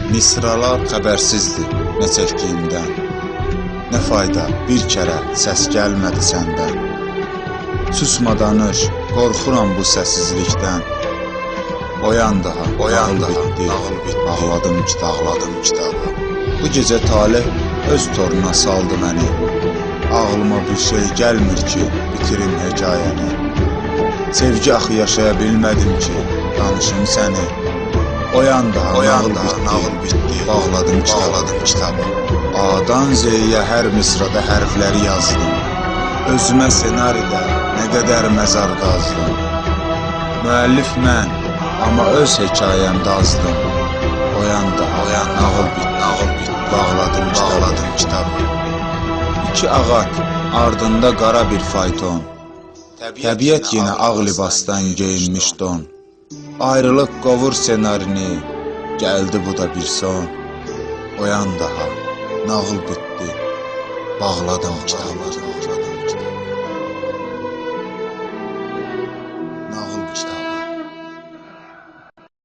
Misralar xəbərsizdir nə çəkdiyimdən. Nə fayda bir kərə səs gəlmədi səndən. Susma danış, qorxuram bu səssizlikdən. Oyan daha, nağıl bitdi, bağladım kitabı. Bu gecə talih öz toruna saldı məni. Ağlıma bir şey gəlmir ki, bitirim hekayəni. Sevgi axı yaşaya bilmədim ki, danışım səni. Oyan daha, nağıl bitdi, bağladım kitabı. A'dan Z'yə hər misrada hərfləri yazdım. Özümə senaridə nə qədər məzar qazdım. Müəllif mən, amma öz hekayəmdə azdım. Oyan daha, nağıl bitdi, bağladım kitabı. İki ağac, ardında qara bir fayton. Təbiət yenə ağ libasdan geyinmiş don. Ayrılıq qovur senarini, gəldi bu da bir son. Oyan daha, nağıl bitdi, bağladım kitabı.